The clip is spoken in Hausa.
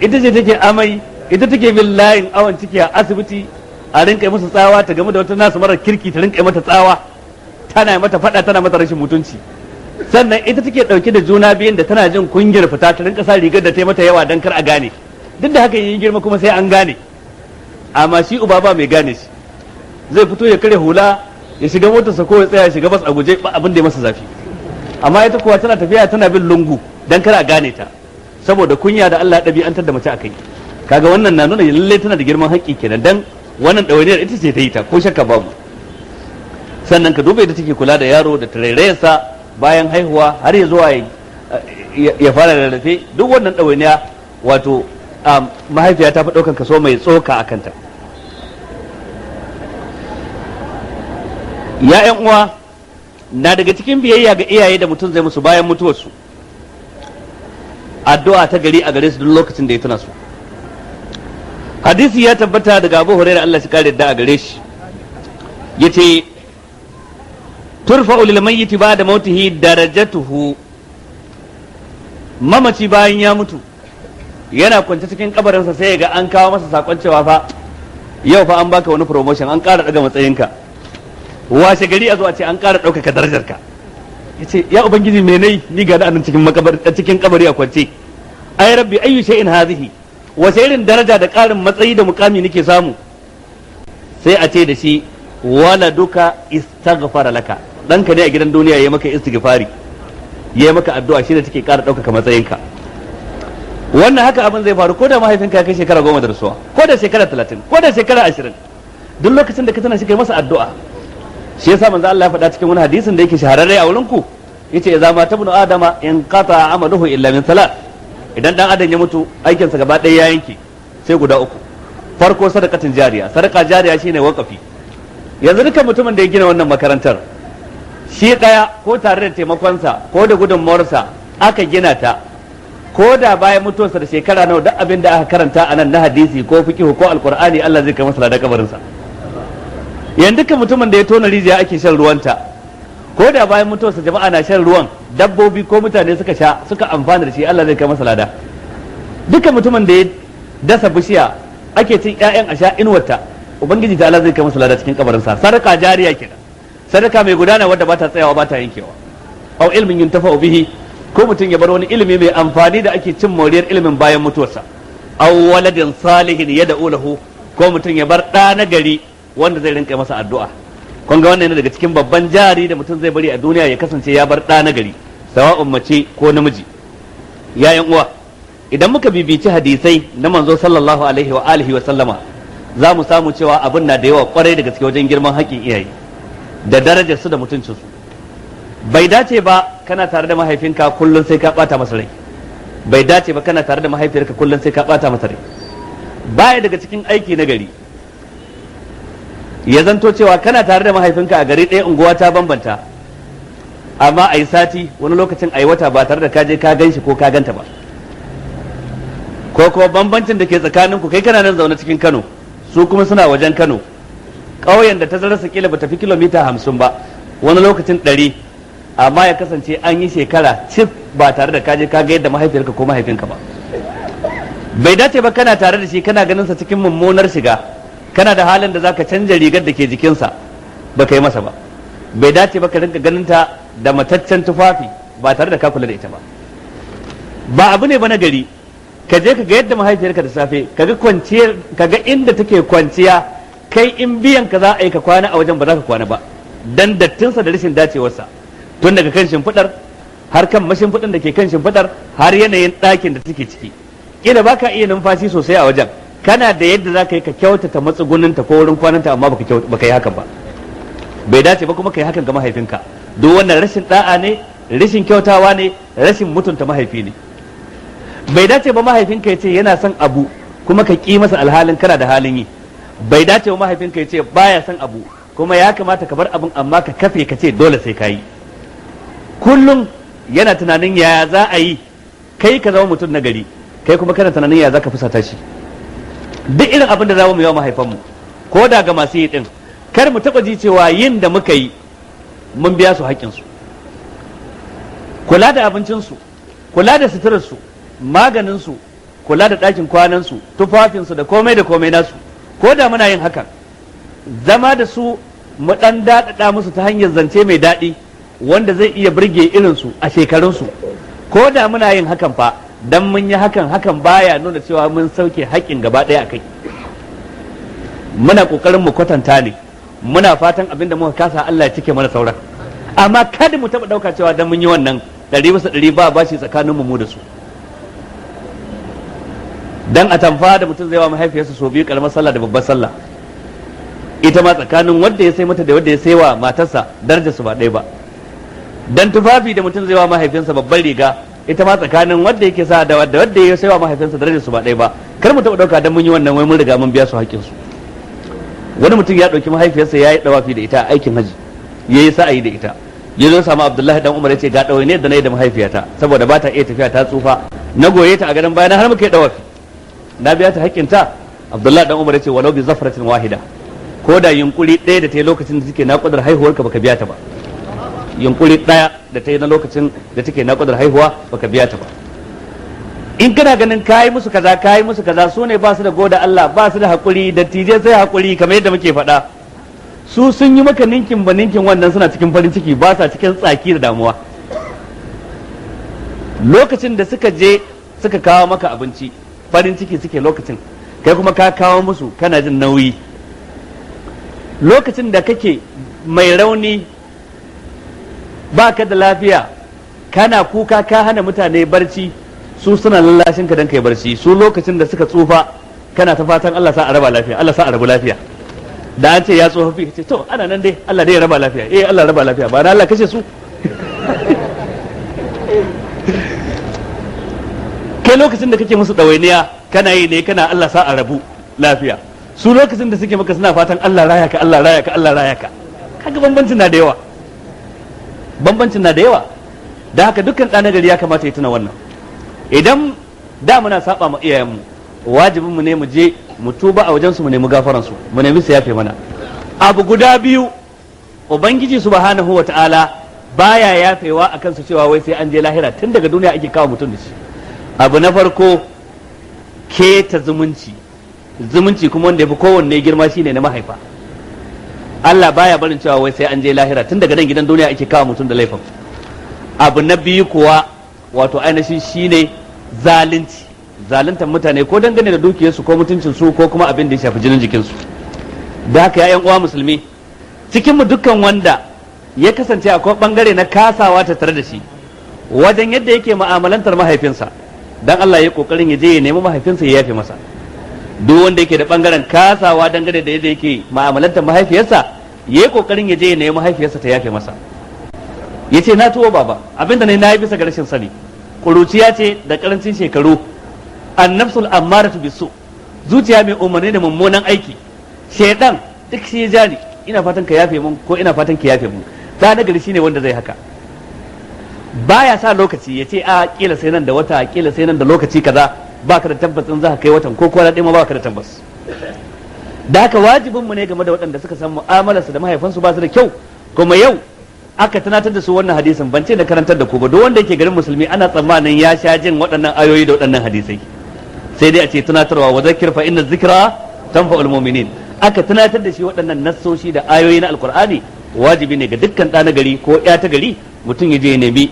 ita ce take amai, ita take bin layin awon ciki a asibiti a rinka musu tsawa, ta game da wata nasu marar kirki ta rinka mata tsawa, tana mata fada, tana mata rashin mutunci. Sannan ita take dauke da juna biyun da tana jin kungiyar fita, ta rinka sa rigar da ta yi mata yawa dan kar a gane. Duk da haka yin girma kuma sai an gane, amma shi uba ba mai gane shi. Zai fito ya kare hula, ya shiga motarsa ko ya tsaya shiga bas a guje, ba abin da ya masa zafi. Amma ita kuwa tana tafiya tana bin lungu dan kar a gane ta, saboda kunya da Allah ya ɗabi'antar da mace akai. Kaga wannan na nuna lalle tana da girman haƙƙi kenan, dan wannan ɗawainiyar ita ce ta yi ta, ko shakka babu. Sannan ka duba yadda take kula da yaro da tarairayarsa bayan haihuwa har ya zuwa ya fara rarrafe. Duk wannan ɗawainiya wato mahaifiya ta fi ɗaukan kaso mai tsoka a kanta. Ya'yan uwa, na daga cikin biyayya ga iyaye da mutum zai musu bayan mutuwarsu, addu'a ta gari a gare su duk lokacin da ya tuna su. Hadisi ya tabbata daga Abu Hurairah, Allah shi kare da a gare shi, yace turfa'u lil mayyit ba'da mautihi darajatuhu. Mamaci bayan ya mutu yana kwance cikin kabarinsa sai ga an kawo masa sakon cewa fa yau fa an baka wani promotion, an ƙara daga matsayinka. Washe gari a zo a ce an ƙara ɗaukaka darajarka. Yace ya ubangiji me nayi, ni ga da nan cikin kabari a kwance. Ai rabbi ayyu shay'in hadhihi, wace irin daraja da ƙarin matsayi da mukami nake samu? Sai a ce da shi waladuka istaghfara laka, ɗanka ne a gidan duniya ya maka istighfari, ya maka addu'a, shi da take ƙara ɗaukaka matsayinka. Wannan haka abin zai faru ko da mahaifinka ya kai shekara 10 da rasuwa, ko da shekara 30, ko da shekara 20. Duk lokacin da ka tana shi kai masa addu'a. Shi yasa manzo Allah ya faɗa cikin wani hadisin da yake shahararre a wurin ku, yace idza mata ibnu adama in qata amaluhu illa min salat. Idan dan adam ya mutu aikinsa gaba ɗaya ya yanke sai guda uku. Farko sadaqatin jariya, sadaka jariya shine waqafi. Yanzu dukan mutumin da ya gina wannan makarantar, shi daya ko tare da taimakonsa ko da gudunmawarsa aka gina ta, ko da bayan mutuwarsa da shekara nawa, duk abin da aka karanta a nan na hadisi ko fiqh ko alqur'ani, Allah zai kai masa da kabarinsa. Yanzu dukan mutumin da ya tona rijiya ake shan ruwanta, ko da bayan mutuwarsa jama'a na shan ruwan, dabbobi ko mutane suka sha suka amfana da shi, Allah zai kai masa lada. Dukan mutumin da ya dasa bishiya ake cin ƴaƴan a sha inuwarta, ubangiji ta Allah zai kai masa lada cikin kabarinsa. Sadaka jariya kenan, sadaka mai gudana wadda ba ta tsayawa ba ta yankewa. Aw ilmin yuntafa'u bihi, ko mutum ya bar wani ilimi mai amfani da ake cin moriyar ilimin bayan mutuwarsa. Aw waladin salihin yad'u lahu, ko mutum ya bar ɗa na gari wanda zai rinka masa addu'a. Kun ga wannan ne daga cikin babban jari da mutum zai bari a duniya, ya kasance ya bar ɗa na gari, sawa'un mace ko namiji. Yayan uwa, idan muka bibici hadisai na manzo sallallahu alaihi wa alihi wa sallama, za mu samu cewa abin na da yawa kwarai da gaske wajen girman haƙƙin iyaye da darajar su da mutuncin su. Bai dace ba kana tare da mahaifinka kullum sai ka bata masa rai. Bai dace ba kana tare da mahaifiyarka kullum sai ka bata masa rai. Baya daga cikin aiki na gari ya zanto cewa kana tare da mahaifinka a gari ɗaya, unguwa ta bambanta, amma a yi sati, wani lokacin a yi wata ba tare da ka je ka gan shi ko ka ganta ba. Ko kuma bambancin da ke tsakaninku, kai kana nan zaune cikin Kano, su kuma suna wajen Kano, ƙauyen da tazararsa kila ba tafi kilomita 50 ba, wani lokacin 100, amma ya kasance an yi shekara cif ba tare da ka je ka ga yadda mahaifiyarka ko mahaifinka ba. Bai dace ba kana tare da shi kana ganin sa cikin mummunar shiga, kana da halin da zaka canja rigar da ke jikinsa, ba ka yi masa ba. Bai dace ba ka rinka ganin ta da mataccen tufafi ba tare da ka kula da ita ba. Ba abu ne ba na gari ka je ka ga yadda mahaifiyarka da safe, ka ga kwanciyar, ka ga inda take kwanciya, kai in biyan ka za a yi ka kwana a wajen ba za ka kwana ba, dan dattinsa da rashin dacewarsa, tun daga kan shimfiɗar har kan mashimfiɗin da ke kan shimfiɗar har yanayin ɗakin da take ciki. Kila ba ka iya numfashi sosai a wajen, kana da yadda za ka yi ka kyautata matsuguninta ko wurin kwananta, amma baka yi hakan ba. Bai dace ba kuma ka yi hakan ga mahaifinka. Duk wannan rashin da'a ne, rashin kyautawa ne, rashin mutunta mahaifi ne. Bai dace ba mahaifinka ya ce yana son abu kuma ka ƙi masa alhalin kana da halin yi. Bai dace ba mahaifinka ya ce baya son abu kuma ya kamata ka bar abin amma ka kafe ka ce dole sai ka yi. Kullum yana tunanin yaya za a yi kai ka zama mutum na gari, kai kuma kana tunanin yaya za ka fusata shi. Duk irin abin da za mu yi wa mahaifanmu, ko da ga masu yi din, kar mu taɓa ji cewa yin da muka yi mun biya su haƙƙinsu. Kula da abincinsu, kula da suturarsu, maganinsu, kula da ɗakin kwanansu, tufafinsu da komai nasu, ko da muna yin hakan, zama da su mu ɗan daɗaɗa musu ta hanyar zance mai daɗi wanda zai iya burge irinsu a shekarunsu, ko da muna yin hakan fa dan mun yi hakan baya nuna cewa mun sauke haƙƙin gaba ɗaya a kai. Muna ƙoƙarin mu kwatanta ne, muna fatan abin da muka kasa Allah ya cike mana sauran, amma kada mu taɓa ɗauka cewa dan mun yi wannan 100% ba bashi tsakaninmu mu da su. Dan a tamfa da mutum zai wa mahaifiyarsa so biyu karamar sallah da babbar sallah, ita ma tsakanin wanda ya sai mata da wanda ya sai wa matarsa darajar su ba ɗaya ba. Dan tufafi da mutum zai wa mahaifinsa babbar riga, ita ma tsakanin wanda yake sa da wanda ya sai wa mahaifinsa darajar su ba ɗaya ba. Kar mu taɓa ɗauka dan mun yi wannan wai mun riga mun biya su haƙƙin su. Wani mutum ya ɗauki mahaifiyarsa ya yi ɗawafi da ita aikin haji, ya yi sa'ayi da ita, ya zo samu Abdullahi dan Umar ya ce ga ɗawainiyar da na yi da mahaifiyata saboda ba ta iya tafiya ta tsufa, na goye ta a gadon bayana har muka yi ɗawafi, na biya ta haƙƙinta. Abdullahi dan Umar ya ce walau bi zafratin wahida, ko da yunkuri ɗaya da ta yi lokacin da take naƙudar haihuwarka baka biya ta ba, yunkuri ɗaya da ta yi na lokacin da take naƙudar haihuwa baka biya ta ba. In kana ganin kayi musu kaza su ne ba su da goda Allah, ba su da haƙuri, da tije sai haƙuri kamar yadda muke faɗa, su sun yi maka ninkin ba ninkin wannan suna cikin farin ciki, ba sa cikin tsaki da damuwa. Lokacin da suka je suka kawo maka abinci farin ciki suke lokacin, kai kuma ka kawo musu kana jin nauyi. Lokacin da kake mai rauni ba ka da lafiya kana kuka ka hana mutane barci, su suna lallashin ka dan kai barci. Su lokacin da suka tsufa kana ta fatan Allah sa a raba lafiya, Allah sa a rabu lafiya. Da an ce ya tsofaffi ce to ana nan dai Allah dai ya raba lafiya, Allah raba lafiya, ba na Allah kashe su. Kai lokacin da kake musu ɗawainiya kana yi ne kana Allah sa a rabu lafiya, su lokacin da suke maka suna fatan Allah raya ka, Allah raya ka, Allah raya ka. Kaga bambancin na da yawa, bambancin na da yawa. Da haka dukkan ɗa nagari ya kamata ya tuna wannan. Idan da muna saba ma iyayenmu, wajibin mu ne mu je mu tuba a wajen su, mu nemi gafaran su, mu nemi su yafe mana. Abu guda biyu ubangiji subhanahu wataala baya yafewa akan su cewa wai sai an je lahira, tun daga duniya ake kawo mutum da shi. Abu na farko keta zumunci kuma wanda yafi kowanne girma shine na mahaifa. Allah baya barin cewa wai sai an je lahira, tun daga nan gidan duniya ake kawo mutum da laifin. Abu na biyu kuwa wato ainihin shine zaluntar mutane ko dangane da dukiyarsu ko mutuncinsu ko kuma abin da ya shafi jinin jikinsu. Da haka ya uwa musulmi, cikin mu dukkan wanda ya kasance akwai bangare na kasawa ta tare da shi wajen yadda yake mu'amalantar mahaifinsa, dan Allah ya kokarin ya je ya nemi mahaifinsa ya yafe masa. Duk wanda yake da bangaren kasawa dangane da yadda yake mu'amalantar mahaifiyarsa, ya yi kokarin ya je ya nemi mahaifiyarsa ta yafe masa. Ya ce na tuwo baba, abinda na yi bisa ga rashin sani, kuruciya ce da karancin shekaru, annafsul ammaratu bisu, zuciya mai umarni da mummunan aiki, shaidan duk shi ya jani, ina fatan ka yafe mun ko ina fatan ki yafe mun. Da nagari shine wanda zai haka, baya sa lokaci ya ce a kila sai nan da wata, kila sai nan da lokaci kaza, baka da tabbas in za ka kai watan ko kwana ɗaya ma baka da tabbas. Da haka wajibinmu ne game da waɗanda suka san mu'amalarsu da mahaifansu ba su da kyau, kuma yau aka tunatar da su wannan hadisin, ban ce da karantar da ku ba, duk wanda yake garin musulmi ana tsammanin ya sha jin waɗannan ayoyi da waɗannan hadisai, sai dai a ce tunatarwa wa zakir fa inna zikra tanfa'ul mu'minin. Aka tunatar da shi waɗannan nassoshi da ayoyi na alkur'ani. Wajibi ne ga dukkan ɗa na gari ko ƴa ta gari mutum ya je ya nemi